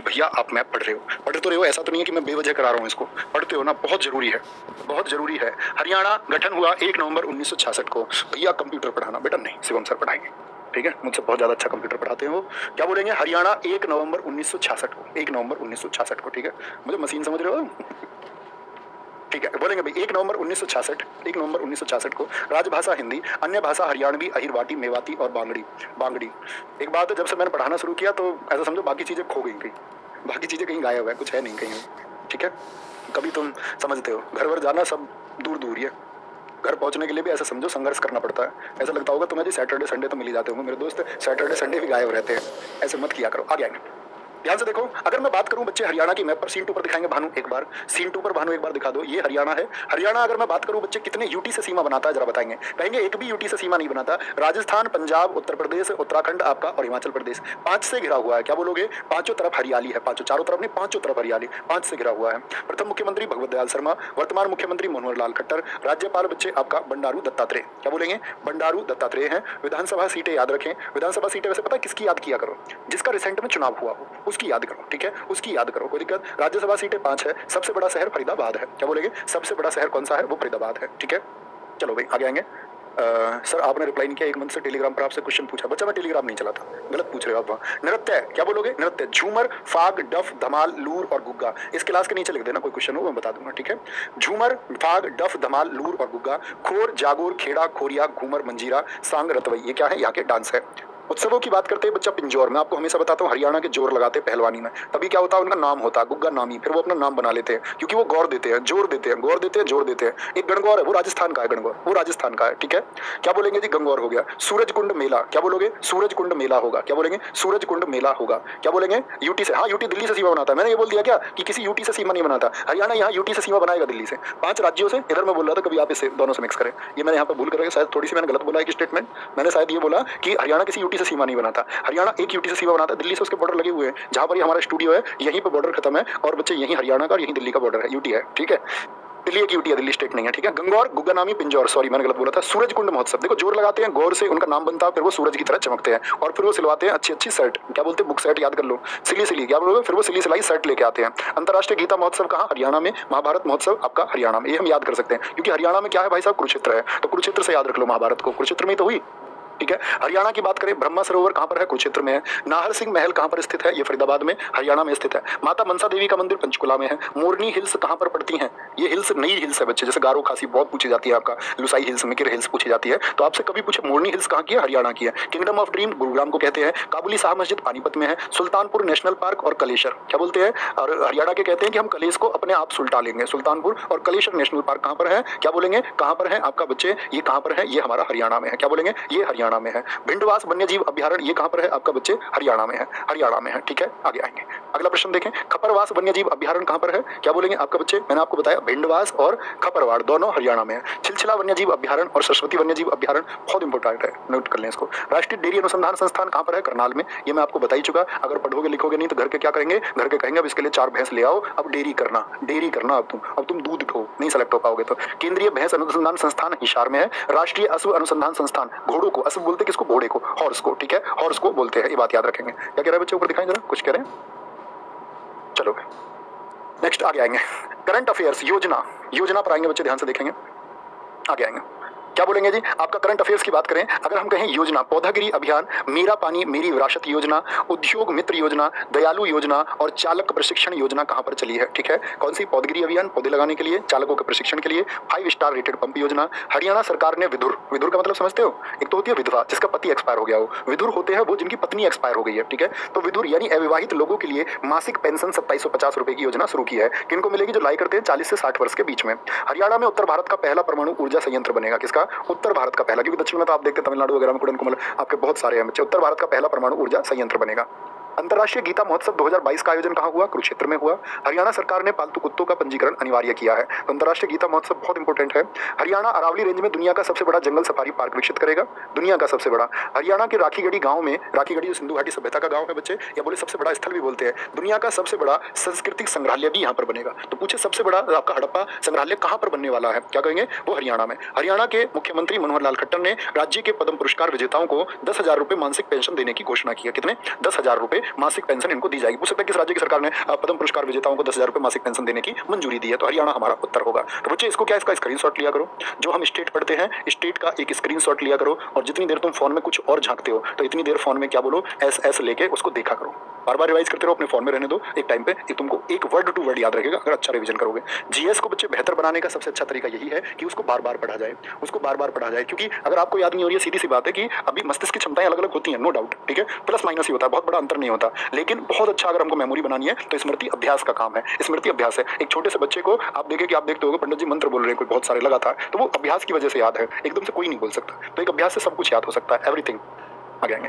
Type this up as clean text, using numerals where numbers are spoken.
कि भैया आप मैप पढ़ तो रहे हो, ऐसा तो नहीं है कि मैं बेवजह करा रहा हूँ इसको, पढ़ते हो ना, बहुत जरूरी है, बहुत जरूरी है। हरियाणा गठन हुआ 1 नवंबर 1966 को। भैया कंप्यूटर पढ़ाना बेटा, नहीं शिवम सर पढ़ाएंगे, ठीक है, मुझसे बहुत ज्यादा अच्छा कंप्यूटर पढ़ाते हैं वो। क्या बोलेंगे? हरियाणा 1 नवंबर 1966 को, 1 नवंबर 1966 को, ठीक है, मुझे मशीन समझ रहे हो? ठीक है, बोलेंगे भाई 1 नवंबर 1966, 1 नवंबर 1966 को राजभाषा हिंदी, अन्य भाषा हरियाणवी, अहिरवाटी, मेवाती और बांगड़ी। एक बात है, जब से मैंने पढ़ाना शुरू किया तो ऐसा समझो बाकी चीजें खो गई कहीं, बाकी चीजें कहीं गायब है, कुछ है नहीं कहीं, ठीक है। कभी तुम समझते हो घर वर जाना सब दूर दूर ही है, घर पहुंचने के लिए भी ऐसा समझो संघर्ष करना पड़ता है। ऐसा लगता होगा तुम्हें जी सैटरडे संडे तो मिल ही जाते होंगे, मेरे दोस्त सैटरडे संडे भी गायब रहते हैं, ऐसे मत किया करो। आगे आएंगे, ध्यान से देखो। अगर मैं बात करूं बच्चे हरियाणा की मैप पर, सीन 2 पर दिखाएंगे भानु एक बार, सीन 2 पर भानु एक बार दिखा दो, ये हरियाणा है। हरियाणा अगर मैं बात करूं बच्चे कितने यूटी से सीमा बनाता है जरा बताएंगे, कहेंगे एक भी यूटी से सीमा नहीं बनाता। राजस्थान, पंजाब, उत्तर प्रदेश, उत्तराखंड आपका और हिमाचल प्रदेश 5 से घिरा हुआ है। क्या बोलोगे? पांचों तरफ हरियाली है, पांचों, चारों तरफ नहीं, पांचों तरफ हरियाली, 5 से घिरा हुआ है। प्रथम मुख्यमंत्री भगवत दयाल शर्मा, वर्तमान मुख्यमंत्री मनोहर लाल खट्टर, राज्यपाल बच्चे आपका बंडारू दत्तात्रेय। क्या बोलेंगे? बंडारू दत्तात्रेय है। विधानसभा सीटें याद रखें, विधानसभा सीटें वैसे पता है किसकी याद किया करो? जिसका रिसेंट में चुनाव हुआ हो उसकी याद करो, ठीक है, उसकी याद करो, कोई दिक्कत। राज्यसभा सीटें 5 है। सबसे बड़ा शहर फरीदाबाद है। क्या बोलेंगे? सबसे बड़ा शहर कौन सा है? वो फरीदाबाद है, ठीक है। चलो भाई आगे आएंगे। सर आपने रिप्लाई नहीं किया, 1 मंथ से टेलीग्राम पर आपसे क्वेश्चन पूछा, बच्चा मैं टेलीग्राम नहीं चलाता, गलत पूछ रहे हो आप। नृत्य क्या बोलोगे? नृत्य झूमर, फाग, डफ, धमाल, लूर और गुग्गा। इस क्लास के नीचे लिख देना, कोई क्वेश्चन हो मैं बता दूंगा, ठीक है। झूमर, फाग, डफ, धमाल, लूर और गुग्गा। खोर, जागोर, खेड़ा, खोरिया, घूमर, मंजीरा, सांग, रतवई, ये क्या है? यहाँ के डांस है। उत्सवों की बात करते हैं बच्चा पिंजौर। मैं आपको हमेशा बताता हूँ हरियाणा के जोर लगाते पहलवानी में, तभी क्या होता है उनका नाम होता है गुग्गा नामी, फिर वो अपना नाम बना लेते हैं क्योंकि वो गौर देते हैं, जोर देते हैं, गौर देते हैं, जोर देते हैं। एक गणगौर है, वो राजस्थान का है, गणगौर वो राजस्थान का है, ठीक है। क्या बोलेंगे जी? गंगौर हो गया। सूरज कुंड मेला, क्या बोलोगे? सूरज कुंड मेला होगा। क्या बोलेंगे? सूरज कुंड मेला होगा। क्या बोलेंगे? यूटी से, हाँ यूटी दिल्ली से सीमा बनाता है। मैंने ये बोल दिया क्या कि किसी यूटी से सीमा नहीं बनाता? हरियाणा यहाँ यूटी से सीमा बनाएगा दिल्ली से, 5 राज्यों से। इधर मैं बोल रहा था कभी आप इसे दोनों से मिक्स करें, ये मैंने यहाँ पर भूल कर शायद थोड़ी सी मैंने गलत बोला है कि स्टेटमेंट, मैंने शायद ये बोला कि हरियाणा किसी यूटी से सीमा नहीं बनाता। हरियाणा एक यूटी से सीमा बनाता है, दिल्ली से उसके बॉर्डर लगे हुए हैं। जहां पर ये हमारा स्टूडियो है यहीं पे बॉर्डर खत्म है और बच्चे यहीं हरियाणा का और यहीं दिल्ली का बॉर्डर है, यूटी है, ठीक है। दिल्ली एक यूटी है, दिल्ली स्टेट नहीं है, ठीक है। गंगौर, गुग्गानामी, पिंजौर, सॉरी मैंने गलत बोला था। सूरज कुंड महोत्सव, देखो जोर लगाते हैं, गौर से उनका नाम बनता है, फिर वो सूरज की तरह चमकते हैं और फिर वो सिलवाते हैं अच्छी अच्छी शर्ट। क्या बोलते हैं? बुक शर्ट याद कर लो, सिली, क्या बोलोगे? फिर वो सिली सिलाई शर्ट लेके आते हैं। अंतर्राष्ट्रीय गीता महोत्सव कहाँ? हरियाणा में। महाभारत महोत्सव आपका हरियाणा में, ये हम याद कर सकते हैं क्योंकि हरियाणा में क्या है भाई साहब? कुरुक्षेत्र है, तो कुरुक्षेत्र से याद रख लो महाभारत को, कुरुक्षेत्र में ही तो हुई, ठीक है। हरियाणा की बात करें, ब्रह्मा सरोवर कहां पर है? कुरुक्षेत्र में है। नाहर सिंह महल कहां पर स्थित है? ये फरीदाबाद में, हरियाणा में स्थित है। माता मनसा देवी का मंदिर पंचकुला में है। मोरनी हिल्स कहां पर पड़ती हैं? ये हिल्स नई हिल्स है बच्चे, जैसे गारो खासी बहुत पूछी जाती है, आपका लुसाई हिल्स, मिकिर हिल्स पूछी जाती है, तो आपसे कभी पूछे मोरनी हिल्स कहां की है? हरियाणा की है। किंगडम ऑफ ड्रीम गुरुग्राम को कहते हैं। काबुली शाह मस्जिद पानीपत में है। सुल्तानपुर नेशनल पार्क और कलेश्वर क्या बोलते हैं? और हरियाणा के कहते हैं कि हम कलेश को अपने आप सुलटा लेंगे। सुल्तानपुर और कलेश्वर नेशनल पार्क कहां पर है? क्या बोलेंगे? कहां पर है आपका बच्चे? ये कहां पर है? ये हमारा हरियाणा में है। क्या बोलेंगे? ये हरियाणा में है। भिंडवास वन्य जीव अभ्यारण्य ये कहां पर है आपका बच्चे? हरियाणा में है, हरियाणा में है, ठीक है। आगे आएंगे, अगला प्रश्न देखें। खपरवास वन्य जीव अभ्यारण्य कहां पर है? क्या बोलेंगे आपका बच्चे? मैंने आपको बताया भिंडवास और खपरवाड़ दोनों हरियाणा में है। छिलछिला वन्य जीव अभ्यारण्य और सरस्वती वन्य जीव अभ्यारण्य बहुत इंपॉर्टेंट है, नोट कर लें इसको। राष्ट्रीय डेयरी अनुसंधान संस्थान कहां पर है? करनाल में, ये मैं आपको बता ही चुका। अगर पढ़ोगे लिखोगे नहीं तो घर के क्या करेंगे? घर के कहेंगे अब इसके लिए 4 भैंस ले आओ, अब डेयरी करना, डेयरी करना अब तुम दूध दो, नहीं सेलेक्ट हो पाओगे तो। केंद्रीय भैंस अनुसंधान संस्थान हिसार में है। राष्ट्रीय अश्व अनुसंधान संस्थान, घोड़ों को अश्व बोलते किसको? घोड़े को, हॉर्स को, ठीक है, हॉर्स को बोलते हैं, ये बात याद रखेंगे। क्या कह रहे हैं बच्चे? ऊपर दिखाएं जरा, कुछ कह रहे हैं? चलो नेक्स्ट आगे आएंगे। करंट अफेयर्स, योजना पर आएंगे बच्चे, ध्यान से देखेंगे, आगे आएंगे। क्या बोलेंगे जी? आपका करंट अफेयर्स की बात करें, अगर हम कहें योजना, पौधागिरी अभियान, मेरा पानी मेरी विरासत योजना, उद्योग मित्र योजना, दयालु योजना और चालक प्रशिक्षण योजना कहां पर चली है? ठीक है, कौन सी? पौधागिरी अभियान, पौधे लगाने के लिए, चालकों के प्रशिक्षण के लिए, 5 स्टार रेटेड पंप योजना। हरियाणा सरकार ने विधुर का मतलब समझते हो? एक तो होती है विधवा जिसका पति एक्सपायर हो गया हो, विधुर होते हैं वो जिनकी पत्नी एक्सपायर हो गई है, ठीक है। तो विधुर यानी अविवाहित लोगों के लिए मासिक पेंशन 2750 रुपए की योजना शुरू की है। किनको मिलेगी? जो लाई करते हैं 40 से 60 वर्ष के बीच में। हरियाणा में उत्तर भारत का पहला परमाणु ऊर्जा संयंत्र बनेगा। किसका? उत्तर भारत का पहला, क्योंकि दक्षिण में तो आप देखते हैं तमिलनाडु वगैरह में कुडन कुमल आपके बहुत सारे हैं बच्चे। उत्तर भारत का पहला परमाणु ऊर्जा संयंत्र बनेगा। अंतर्राष्ट्रीय गीता महोत्सव 2022 का आयोजन कहां हुआ? कुरुक्षेत्र में हुआ। हरियाणा सरकार ने पालतू कुत्तों का पंजीकरण अनिवार्य किया है। तो अंतर्राष्ट्रीय गीता महोत्सव बहुत इंपॉर्टेंट है। हरियाणा अरावली रेंज में दुनिया का सबसे बड़ा जंगल सफारी पार्क विकसित करेगा, दुनिया का सबसे बड़ा। हरियाणा के राखीगढ़ी गांव में, राखीगढ़ी जो सिंधु घाटी सभ्यता का गांव है बच्चे, या बोले सबसे बड़ा स्थल भी बोलते हैं, दुनिया का सबसे बड़ा सांस्कृतिक संग्रहालय भी यहाँ पर बनेगा। तो पूछे सबसे बड़ा आपका हड़प्पा संग्रहालय कहाँ पर बनने वाला है? क्या कहेंगे? वो हरियाणा में। हरियाणा के मुख्यमंत्री मनोहर लाल खट्टर ने राज्य के पद्म पुरस्कार विजेताओं को 10,000 रुपए मानसिक पेंशन देने की घोषणा की है। कितने? 10,000 रुपए मासिक पेंशन इनको दी जाएगी। पूछ सकते हैं किस राज्य की सरकार ने पद्म पुरस्कार विजेताओं को 10,000 रुपए मासिक पेंशन देने की मंजूरी दी है, तो हरियाणा हमारा उत्तर होगा। तो बच्चे इसको क्या, इसका स्क्रीनशॉट लिया करो। जो हम स्टेट पढ़ते हैं स्टेट का एक स्क्रीनशॉट लिया करो, और जितनी देर तुम फोन में कुछ और झांकते हो तो इतनी देर फोन में क्या बोलो, एस लेके उसको देखा करो, बार बार रिवाइज करते रहो, अपने फोन में रहने दो। एक टाइम पे ये तुमको एक वर्ड टू वर्ड याद रहेगा अगर अच्छा रिवीजन करोगे। जीएस को बच्चे बेहतर बनाने का सबसे अच्छा तरीका यही है कि उसको बार बार पढ़ा जाए, उसको बार बार पढ़ा जाए, क्योंकि अगर आपको याद नहीं हो रही है, सीधी सी बात है कि अभी मस्तिष्क की क्षमताएं अलग अलग होती हैं, नो डाउट, ठीक है, प्लस माइनस ही होता है, बहुत बड़ा अंतर नहीं होता, लेकिन बहुत अच्छा अगर हमको मेमोरी बनानी है तो स्मृति अभ्यास का काम है। स्मृति अभ्यास है। एक छोटे से बच्चे को आप देखें कि आप देखते होगे पंडित जी मंत्र बोल रहे हैं, कोई बहुत सारे लगातार, तो वो अभ्यास की वजह से याद है, एकदम से कोई नहीं बोल सकता। तो एक अभ्यास से सब कुछ याद हो सकता है, एवरीथिंग आ जाएंगे।